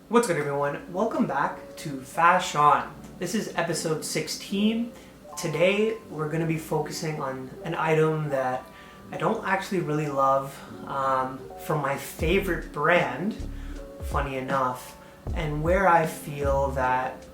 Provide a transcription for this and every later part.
What's good, everyone? Welcome back to FaShaun. This is episode 16. Today we're going to be focusing on an item that I don't actually really love from my favorite brand, funny enough, and where I feel that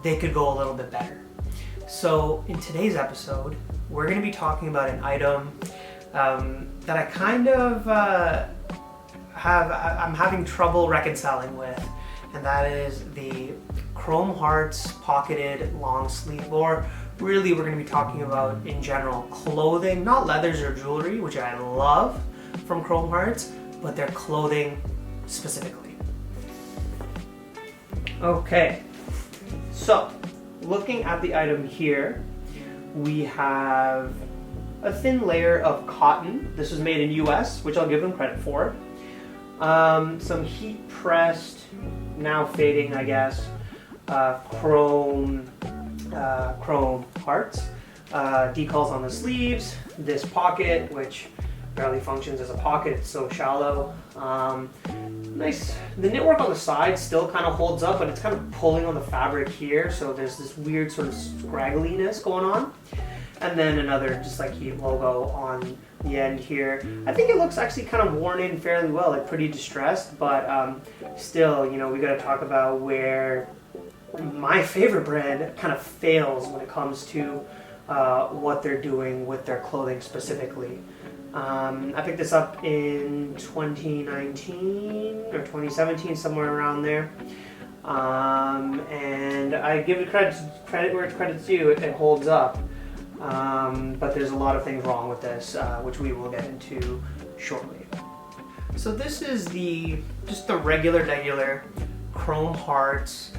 they could go a little bit better. So in today's episode, we're going to be talking about an item that I kind of I'm having trouble reconciling with, and that is the Chrome Hearts pocketed long sleeve, or really we're going to be talking about in general clothing, not leathers or jewelry, which I love from Chrome Hearts, but their clothing specifically. Okay, so looking at the item here, we have a thin layer of cotton. This was made in US, which I'll give them credit for. Some heat pressed, now fading, I guess, chrome hearts, decals on the sleeves, this pocket, which barely functions as a pocket, it's so shallow. Nice. The knitwork on the side still kind of holds up, but it's kind of pulling on the fabric here, so there's this weird sort of scraggliness going on. And then another just like heat logo on the end here. I think it looks actually kind of worn in fairly well, like pretty distressed, but still, you know, we got to talk about where my favorite brand kind of fails when it comes to what they're doing with their clothing specifically. I picked this up in 2019 or 2017, somewhere around there. And I give it credit where it's credit's due. It holds up. But there's a lot of things wrong with this, which we will get into shortly. So this is just the regular Chrome Hearts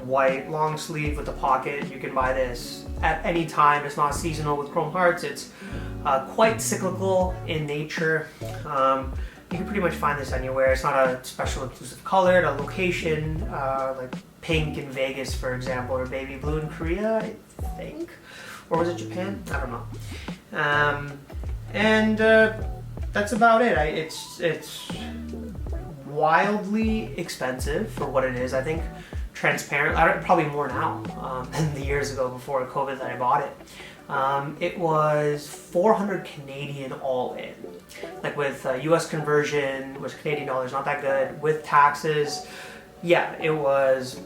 white long sleeve with the pocket. You can buy this at any time. It's not seasonal with Chrome Hearts. It's quite cyclical in nature. You can pretty much find this anywhere. It's not a special exclusive color, a location, like pink in Vegas, for example, or baby blue in Korea, I think. Or was it Japan? I don't know. And that's about it. It's wildly expensive for what it is. I think transparent, probably more now than the years ago before COVID that I bought it. It was 400 Canadian all in. Like with US conversion, which Canadian dollars not that good. With taxes, yeah, it was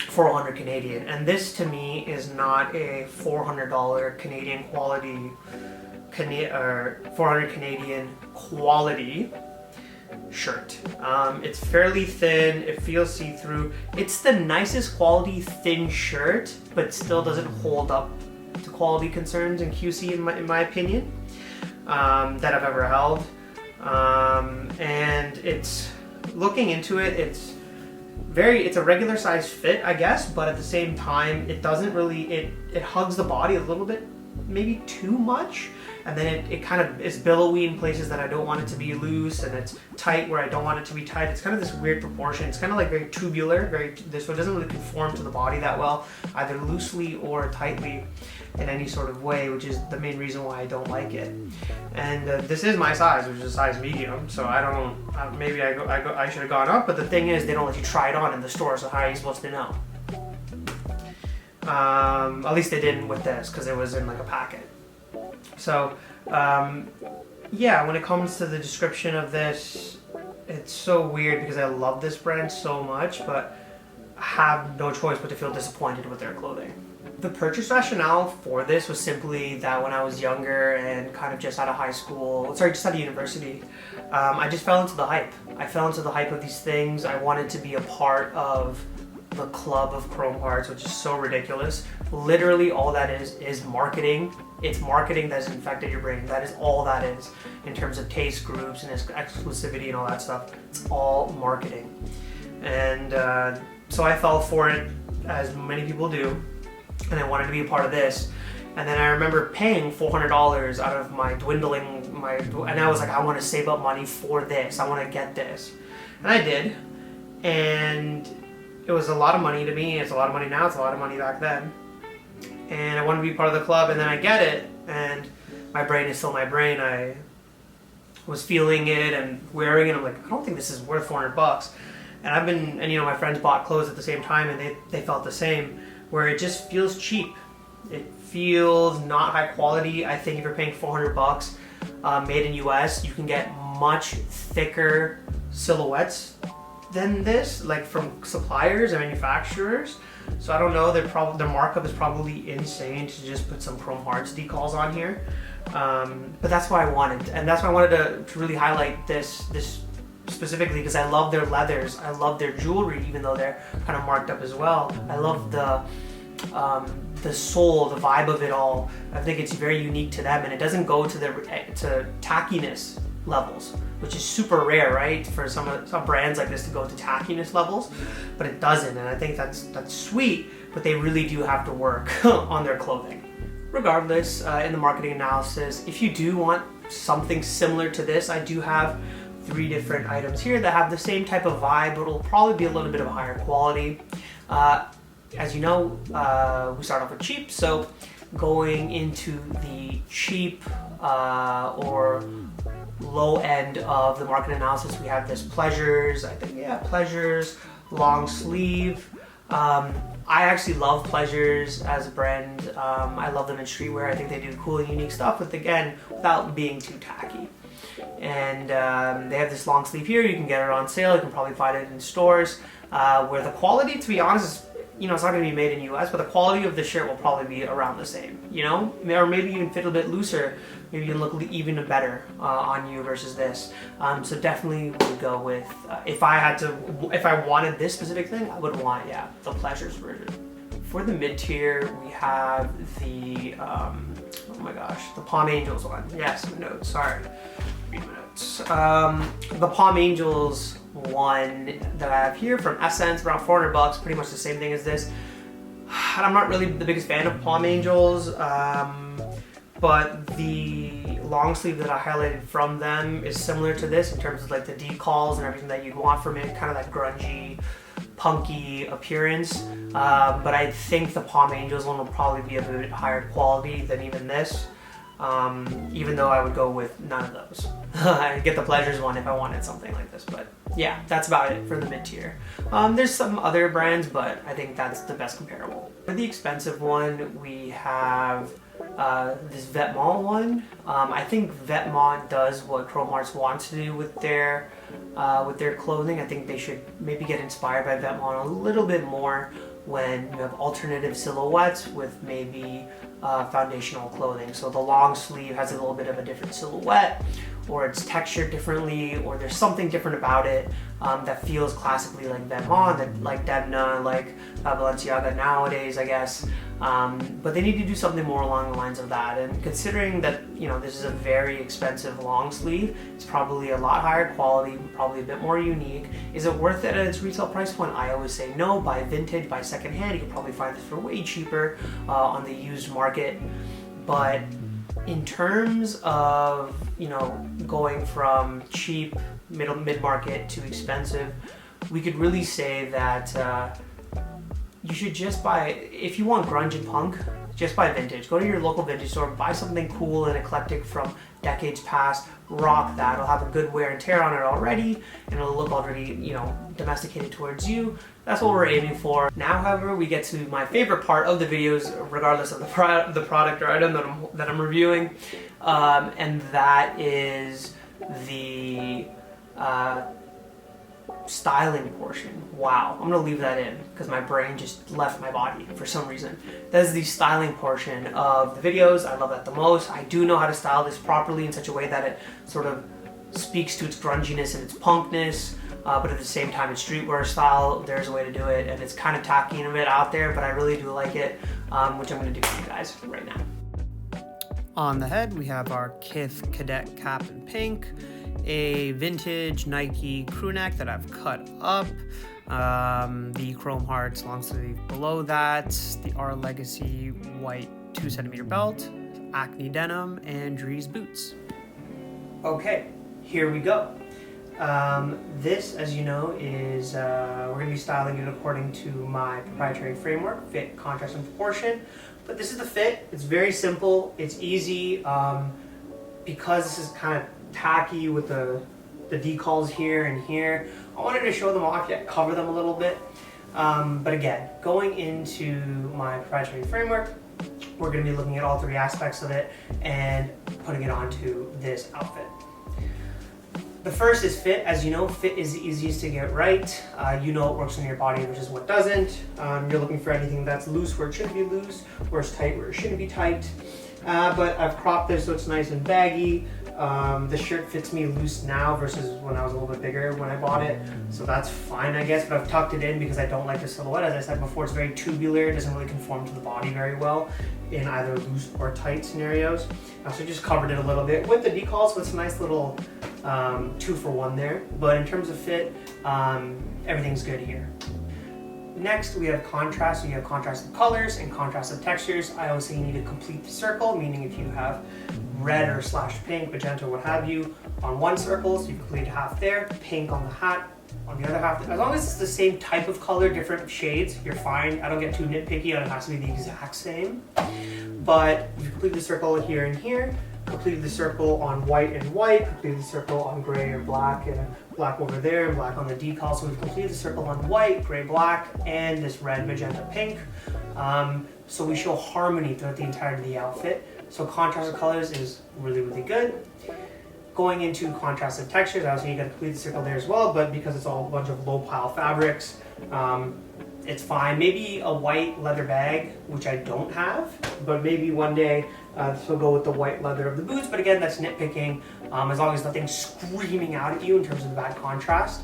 400 Canadian, and this to me is not a $400 Canadian quality, or 400 Canadian quality shirt. It's fairly thin, it feels see-through. It's the nicest quality thin shirt, but still doesn't hold up to quality concerns in QC in my opinion, that I've ever held. And it's, looking into it, it's a regular size fit, I guess, but at the same time, it doesn't really, it hugs the body a little bit, maybe too much, and then it kind of is billowy in places that I don't want it to be loose, and it's tight where I don't want it to be tight. It's kind of this weird proportion. It's kind of like very tubular, so it doesn't really conform to the body that well, either loosely or tightly in any sort of way, which is the main reason why I don't like it. And this is my size, which is a size medium, so I don't, maybe I should have gone up, but the thing is, they don't let you try it on in the store, so how are you supposed to know? At least they didn't with this, because it was in like a packet. So, yeah, when it comes to the description of this, it's so weird because I love this brand so much, but I have no choice but to feel disappointed with their clothing. The purchase rationale for this was simply that when I was younger and kind of just out of just out of university, I just fell into the hype. I fell into the hype of these things. I wanted to be a part of the club of Chrome Hearts, which is so ridiculous. Literally all that is marketing. It's marketing that has infected your brain. That is all that is in terms of taste groups and exclusivity and all that stuff. It's all marketing. And so I fell for it, as many people do, and I wanted to be a part of this. And then I remember paying $400 out of my and I was like, I want to save up money for this. I want to get this. And I did. And it was a lot of money to me. It's a lot of money now. It's a lot of money back then. And I wanted to be part of the club, and then I get it, and my brain is still my brain. I was feeling it and wearing it. I'm like, I don't think this is worth $400. And you know, my friends bought clothes at the same time, and they felt the same, where it just feels cheap. It feels not high quality. I think if you're paying $400 made in US, you can get much thicker silhouettes than this, like from suppliers and manufacturers. So I don't know, their markup is probably insane to just put some Chrome Hearts decals on here. But that's why I wanted, and that's why I wanted to really highlight this specifically, because I love their leathers, I love their jewelry, even though they're kind of marked up as well. I love the soul, the vibe of it all. I think it's very unique to them, and it doesn't go to tackiness levels, which is super rare, right? For some brands like this to go to tackiness levels, but it doesn't, and I think that's sweet, but they really do have to work on their clothing. Regardless, in the marketing analysis, if you do want something similar to this, I do have 3 different items here that have the same type of vibe, but it'll probably be a little bit of a higher quality. As you know, we start off with cheap, so going into the cheap or low end of the market analysis, we have this Pleasures, I think, yeah, Pleasures, long sleeve. I actually love Pleasures as a brand. I love them in streetwear. I think they do cool and unique stuff, but again, without being too tacky. And they have this long sleeve here. You can get it on sale. You can probably find it in stores. Where the quality, to be honest, is, you know, it's not going to be made in US, but the quality of the shirt will probably be around the same, you know, or maybe even fit a bit looser. Maybe you can look even better on you versus this. So definitely would go with, if I wanted this specific thing, I would want, yeah, the Pleasures version. For the mid-tier, we have the, oh my gosh, the Palm Angels one. Yes, my notes, sorry. Read my notes. The Palm Angels one that I have here from Essence, around $400, pretty much the same thing as this. And I'm not really the biggest fan of Palm Angels, but the long sleeve that I highlighted from them is similar to this in terms of like the decals and everything that you'd want from it, kind of that grungy, punky appearance. But I think the Palm Angels one will probably be a bit higher quality than even this. Even though I would go with none of those. I'd get the Pleasures one if I wanted something like this, but yeah, that's about it for the mid-tier. There's some other brands, but I think that's the best comparable. For the expensive one, we have this Vetements one. I think Vetements does what Chrome Hearts wants to do with their clothing. I think they should maybe get inspired by Vetements a little bit more when you have alternative silhouettes with maybe foundational clothing. So the long sleeve has a little bit of a different silhouette, or it's textured differently, or there's something different about it that feels classically like Vetements, that like Demna, like Balenciaga nowadays, I guess. But they need to do something more along the lines of that. And considering that, you know, this is a very expensive long sleeve, it's probably a lot higher quality, probably a bit more unique. Is it worth it at its retail price point? I always say no. Buy vintage, buy secondhand. You can probably find this for way cheaper on the used market. But in terms of, you know, going from cheap, mid-market to expensive, we could really say that you should just buy, if you want grunge and punk, just buy vintage. Go to your local vintage store, buy something cool and eclectic from decades past, rock that. It'll have a good wear and tear on it already, and it'll look already, you know, domesticated towards you. That's what we're aiming for. Now, however, we get to my favorite part of the videos, regardless of the product or item that I'm reviewing, and that is the styling portion. Wow, I'm gonna leave that in because my brain just left my body for some reason. That is the styling portion of the videos. I love that the most. I do know how to style this properly in such a way that it sort of speaks to its grunginess and its punkness, but at the same time it's streetwear style. There's a way to do it, and it's kind of tacky and a bit out there, but I really do like it, which I'm gonna do for you guys right now. On the head, we have our Kith Cadet cap in pink, a vintage Nike crew neck that I've cut up, the Chrome Hearts long sleeve below that, the R Legacy white 2cm belt, Acne denim, and Dries boots. Okay, here we go. This, as you know, is we're going to be styling it according to my proprietary framework, fit, contrast, and proportion. But this is the fit. It's very simple. It's easy. Because this is kind of tacky with the decals here and here, I wanted to show them off, yet cover them a little bit. But again, going into my proprietary framework, we're going to be looking at all 3 aspects of it and putting it onto this outfit. The first is fit. As you know, fit is the easiest to get right. You know what works on your body versus what doesn't. You're looking for anything that's loose where it shouldn't be loose, where it's tight where it shouldn't be tight. But I've cropped this so it's nice and baggy. The shirt fits me loose now versus when I was a little bit bigger when I bought it. So that's fine, I guess, but I've tucked it in because I don't like the silhouette. As I said before, it's very tubular. It doesn't really conform to the body very well in either loose or tight scenarios. So just covered it a little bit with the decals, so it's a nice little 2-for-1 there. But in terms of fit, everything's good here. Next, we have contrast. So you have contrasted colors and contrasted textures. I always say you need to complete the circle, meaning if you have red or / pink, magenta, what have you, on one circle, so you complete half there, pink on the hat, on the other half. As long as it's the same type of color, different shades, you're fine. I don't get too nitpicky on it has to be the exact same. But you complete the circle here and here, completed the circle on white and white, completed the circle on gray or black, and black over there and black on the decal. So we've completed the circle on white, gray, black, and this red, magenta, pink. So we show harmony throughout the entirety of the outfit. So contrasted colors is really, really good. Going into contrasted textures, obviously you got to complete the circle there as well, but because it's all a bunch of low pile fabrics, it's fine. Maybe a white leather bag, which I don't have, but maybe one day this will go with the white leather of the boots. But again, that's nitpicking. As long as nothing's screaming out at you in terms of the bad contrast,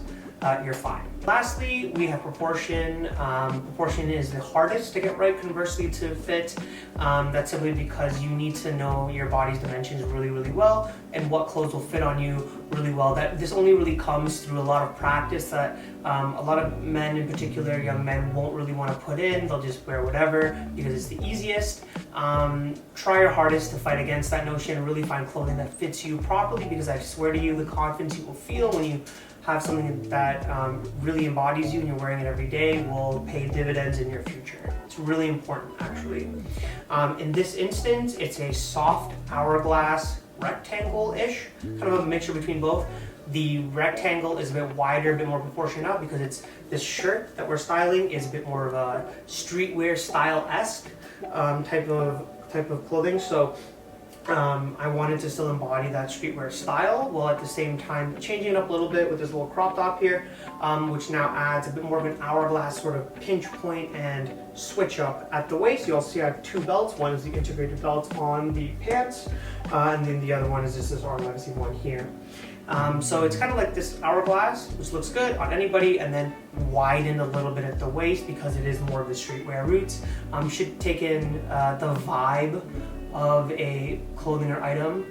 you're fine. Lastly, we have proportion. Proportion is the hardest to get right, conversely to fit. That's simply because you need to know your body's dimensions really, really well and what clothes will fit on you really well. This only really comes through a lot of practice that a lot of men in particular, young men, won't really want to put in. They'll just wear whatever because it's the easiest. Try your hardest to fight against that notion and really find clothing that fits you properly, because I swear to you, the confidence you will feel when you have something that really embodies you and you're wearing it every day will pay dividends in your future. It's really important, actually. In this instance, it's a soft hourglass rectangle-ish, kind of a mixture between both. The rectangle is a bit wider, a bit more proportioned out because it's this shirt that we're styling is a bit more of a streetwear style-esque type of clothing. So I wanted to still embody that streetwear style while at the same time changing it up a little bit with this little crop top here, which now adds a bit more of an hourglass sort of pinch point and switch up at the waist. You'll see I have 2 belts. One is the integrated belt on the pants, and then the other one is just this arm legacy one here. So it's kind of like this hourglass, which looks good on anybody, and then widen a little bit at the waist because it is more of the streetwear roots. Should take in the vibe of a clothing or item.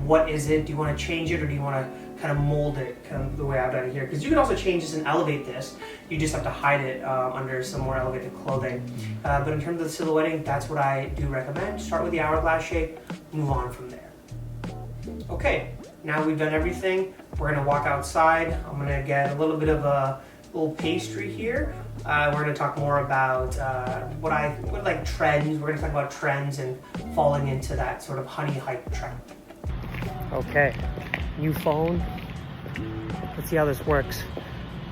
What is it? Do you want to change it, or do you want to kind of mold it kind of the way I've done it here? Because you can also change this and elevate this. You just have to hide it under some more elevated clothing. But in terms of the silhouetting, that's what I do recommend. Start with the hourglass shape, move on from there. Okay, now we've done everything. We're gonna walk outside. I'm gonna get a little bit of a little pastry here. We're going to talk more about what like trends. We're going to talk about trends and falling into that sort of honey hype trend. Okay, new phone. Let's see how this works.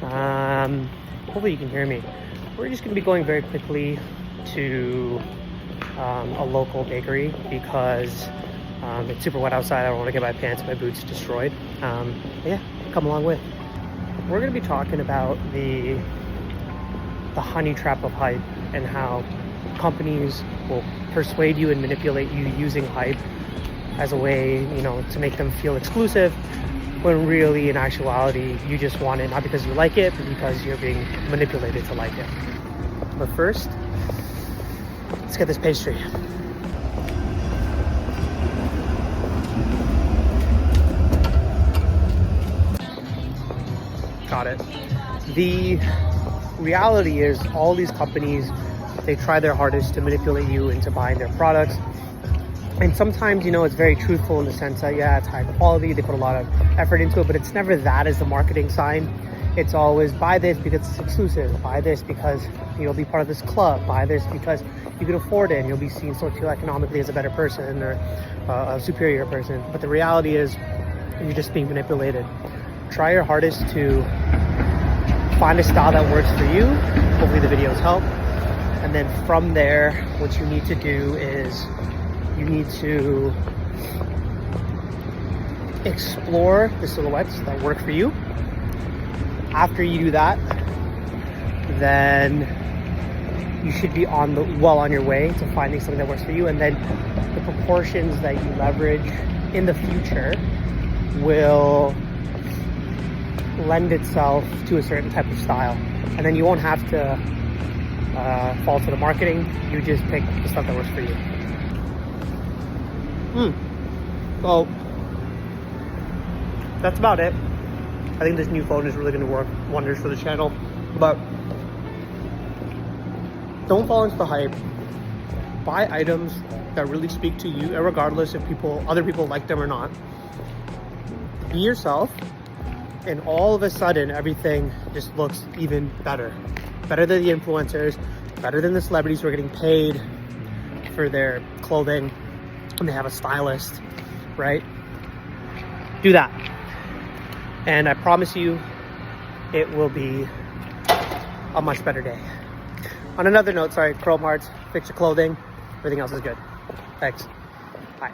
Hopefully you can hear me. We're just going to be going very quickly to a local bakery because it's super wet outside. I don't want to get my pants and my boots destroyed. Yeah, come along with. We're going to be talking about the honey trap of hype and how companies will persuade you and manipulate you using hype as a way, to make them feel exclusive, when really in actuality you just want it not because you like it, but because you're being manipulated to like it. But first, let's get this pastry. Got it. The reality is all these companies, they try their hardest to manipulate you into buying their products. And sometimes, it's very truthful in the sense that, yeah, it's high quality, they put a lot of effort into it, but it's never that as the marketing sign. It's always buy this because it's exclusive, buy this because you'll be part of this club, buy this because you can afford it and you'll be seen socioeconomically as a better person or a superior person. But the reality is you're just being manipulated. Try your hardest to find a style that works for you. Hopefully the videos help. And then from there, what you need to do is you need to explore the silhouettes that work for you. After you do that, then you should be well on your way to finding something that works for you. And then the proportions that you leverage in the future will lend itself to a certain type of style. And then you won't have to fall to the marketing. You just pick the stuff that works for you. Well, that's about it. I think this new phone is really going to work wonders for the channel. But don't fall into the hype. Buy items that really speak to you, regardless if other people like them or not. Be yourself, and all of a sudden, everything just looks even better. Better than the influencers, better than the celebrities who are getting paid for their clothing, and they have a stylist, right? Do that. And I promise you, it will be a much better day. On another note, sorry, Chrome Hearts, fix your clothing. Everything else is good. Thanks. Bye.